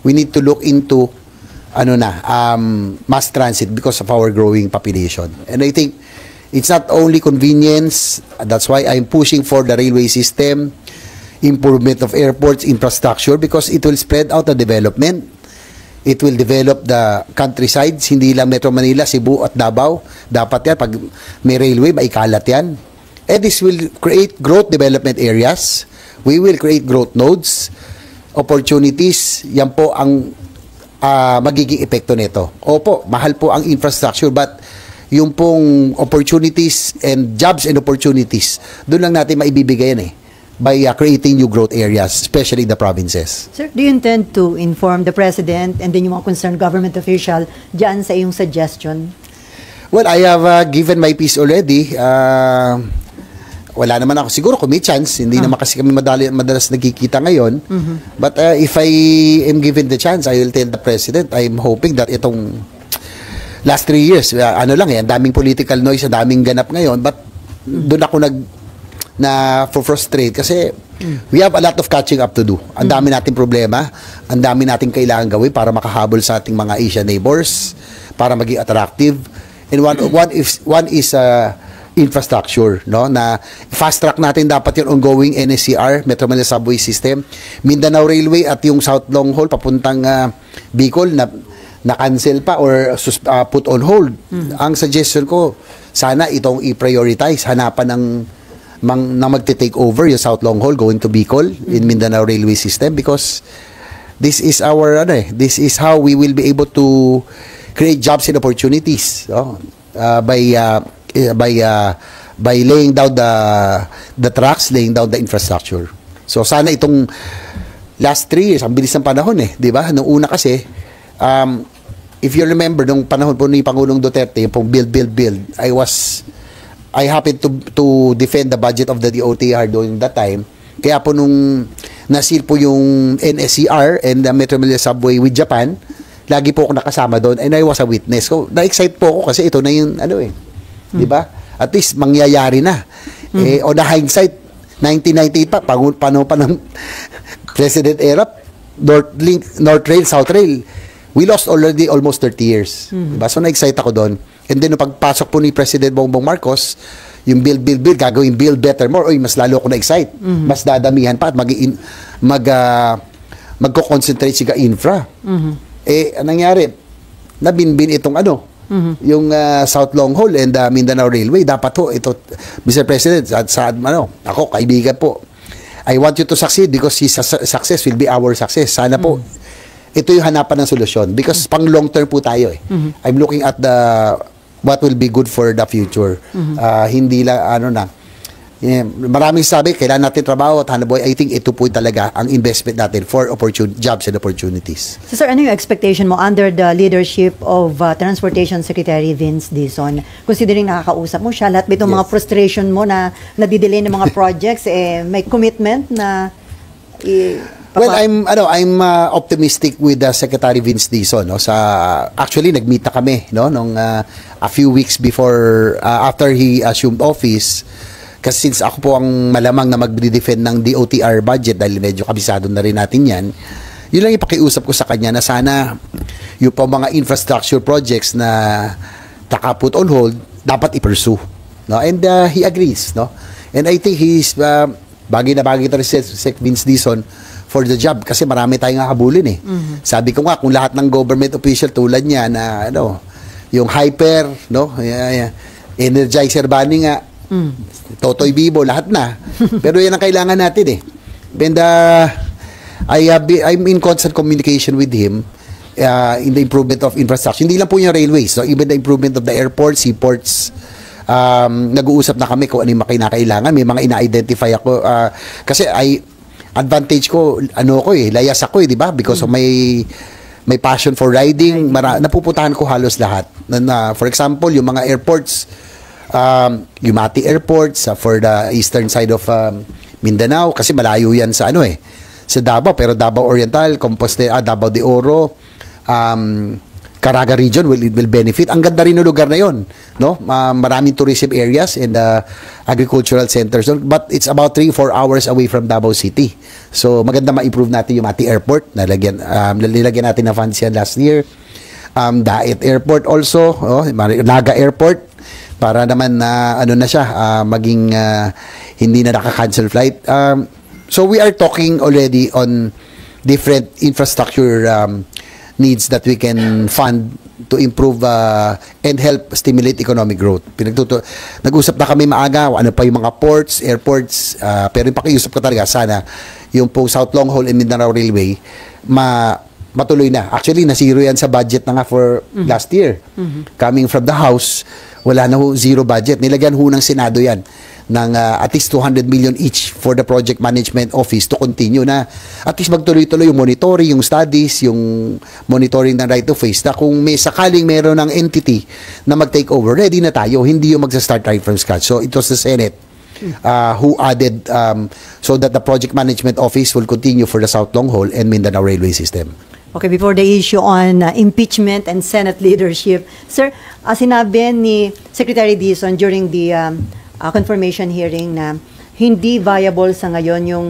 we need to look into mass transit because of our growing population. And I think it's not only convenience, that's why I'm pushing for the railway system, improvement of airports, infrastructure, because it will spread out the development. It will develop the countrysides, hindi lang Metro Manila, Cebu at Davao. Dapat yan, pag may railway, maikalat yan. And this will create growth development areas. We will create growth nodes, opportunities. Yan po ang magiging epekto nito. Opo, mahal po ang infrastructure, but yung pong opportunities and jobs and opportunities, doon lang natin maibibigay yan by creating new growth areas, especially in the provinces. Sir, do you intend to inform the President and then yung mga concerned government official dyan sa iyong suggestion? Well, I have given my piece already. Wala naman ako. Siguro kung may chance, hindi naman kasi kami madalas nagkikita ngayon. But if I am given the chance, I will tell the President, I'm hoping that itong last 3 years, ang daming political noise, ang daming ganap ngayon, but doon ako frustrate kasi we have a lot of catching up to do. Ang dami nating problema, ang dami nating kailangan gawin para makahabol sa ating mga Asian neighbors, para maging attractive. And one is infrastructure, no? Na fast track natin dapat yung ongoing NSCR, Metro Manila Subway System, Mindanao Railway at yung South Long Haul papuntang Bicol na cancel pa or put on hold. Ang suggestion ko, sana itong i-prioritize, hanapan na magte-take over yung South Long Haul going to Bicol in Mindanao Railway System, because this is our this is how we will be able to create jobs and opportunities by laying down the tracks, laying down the infrastructure. So sana itong last 3 years, ang bilis ng panahon di ba? Nung una kasi, if you remember, nung panahon po ni Pangulong Duterte, yung pong build, I happened to defend the budget of the DOTR during that time. Kaya po nung nasil po yung NSCR and the Metro Manila Subway with Japan, lagi po ako nakasama doon and I was a witness. So, na-excite po ako kasi ito na yung di ba? At least mangyayari na. On the hindsight, 1998 pa, panahon pa ng President Erap, North Rail, South Rail, we lost already almost 30 years. Diba? So, na-excite ako doon. And then, pagpasok po ni President Bongbong Marcos, yung build, gagawin build better more, mas lalo ako na-excite. Mas dadamihan pa at magko-concentrate siya infra. Anong nangyari? Nabinbin itong yung South Long Haul and Mindanao Railway. Dapat po, ito, Mr. President, ako, kaibigan po. I want you to succeed because his success will be our success. Sana po, ito yung hanapan ng solusyon because pang long term po tayo I'm looking at what will be good for the future. Hindi lang maraming sabi kailangan natin trabaho at hanap buhay. I think ito po talaga ang investment natin for jobs and opportunities. So sir, ano yung expectation mo under the leadership of Transportation Secretary Vince Dizon? Considering nakakausap mo siya, lahat itong mga frustration mo na nadidelay ng mga projects, may commitment na well, I'm optimistic with Secretary Vince Dizon. Actually, nag-meet na kami nung a few weeks before, after he assumed office. Kasi since ako po ang malamang na mag-defend ng DOTR budget dahil medyo kabisado na rin natin yan, yun lang ipakiusap ko sa kanya na sana yung po mga infrastructure projects na taka-put on hold, dapat i-pursue. And he agrees. And I think he's bagay na rin si Vince Dizon for the job kasi marami tayong habulin Sabi ko nga, kung lahat ng government official tulad niya na yung Hyper, Energizer Bunny nga, Totoy Bibo, lahat na. Pero yan ang kailangan natin And I'm in constant communication with him in the improvement of infrastructure. Hindi lang po yung railways, even the improvement of the airports, seaports. Nag-uusap na kami kung ano yung kinakailangan. May mga ina-identify ako. Kasi advantage ko, layas ako di ba? Because of my passion for riding, napupuntahan ko halos lahat. For example, yung mga airports, Umati Airports for the eastern side of Mindanao, kasi malayo yan sa sa Davao, pero Davao Oriental, Compostela, Davao de Oro, Caraga region will benefit. Ang ganda rin ng lugar na yon, no? Maraming tourism areas and agricultural centers, but it's about 3-4 hours away from Davao City. So maganda ma-improve natin yung Mati Airport. Nilagyan natin na funds yan last year. Daet Airport also, Naga Airport, para naman na ano na siya, maging hindi na naka-cancel flight. So we are talking already on different infrastructure needs that we can fund to improve and help stimulate economic growth. Nag-usap na kami maaga, ano pa yung mga ports, airports, pero yung pakiusap ko talaga, sana yung po South Long Haul and Mindanao Railway, matuloy na. Actually, nasiro yan sa budget na nga for last year. Coming from the House, wala na ho, zero budget. Nilagyan ho ng Senado yan ng at least 200 million each for the Project Management Office to continue na at least magtuloy-tuloy yung monitoring, yung studies, yung monitoring ng right of ways, na kung may sakaling meron ng entity na mag-take over, ready na tayo, hindi yung magsa-start right from scratch. So it was the Senate who added so that the Project Management Office will continue for the South Long Haul and Mindanao Railway System. Okay, before the issue on impeachment and Senate leadership, sir, sinabi ni Secretary Dizon during the confirmation hearing na hindi viable sa ngayon yung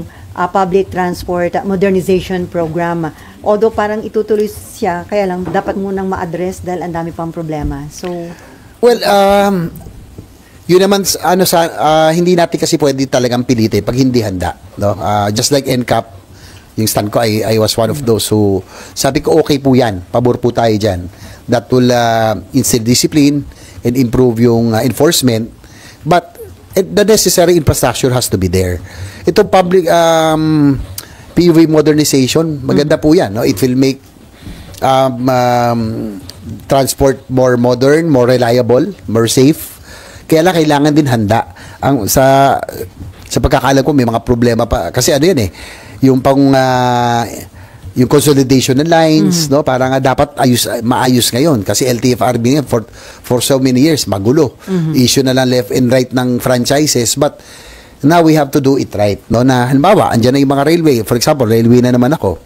public transport modernization program. Although parang itutuloy siya, kaya lang dapat munang ma-address dahil ang dami pang problema. So, well, yun naman, hindi natin kasi pwede talagang pilitin pag hindi handa. No? Just like NCAP, yung stand ko, I was one of those who, sabi ko, okay po yan, pabor po tayo dyan. That will instill discipline and improve yung enforcement, but the necessary infrastructure has to be there. Ito public PUV modernization, maganda po yan. No? It will make transport more modern, more reliable, more safe. Kaya lang kailangan din handa. Sa pagkakalam ko, may mga problema pa. Kasi ano yan yung yung consolidation ng lines, no, parang dapat maayos ngayon kasi LTFRB for so many years magulo. Issue na lang left and right ng franchises, but now we have to do it right, no, na halimbawa andiyan na yung mga railway, for example, railway na naman ako.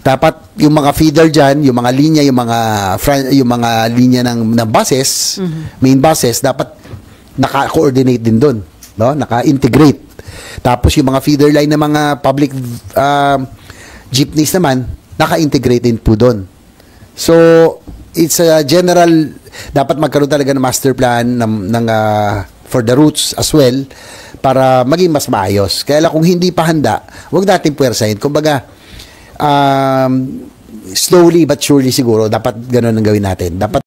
Dapat yung mga feeder diyan, yung mga linya, yung mga linya ng buses, main buses, dapat naka-coordinate din doon, no, naka-integrate. Tapos yung mga feeder line ng mga public jeepneys naman, naka-integrate din po doon. So, it's a general, dapat magkaroon talaga ng master plan for the routes as well, para maging mas maayos. Kaya lang kung hindi pa handa, huwag natin puwersahin. Kumbaga, slowly but surely siguro, dapat ganun ang gawin natin. Dapat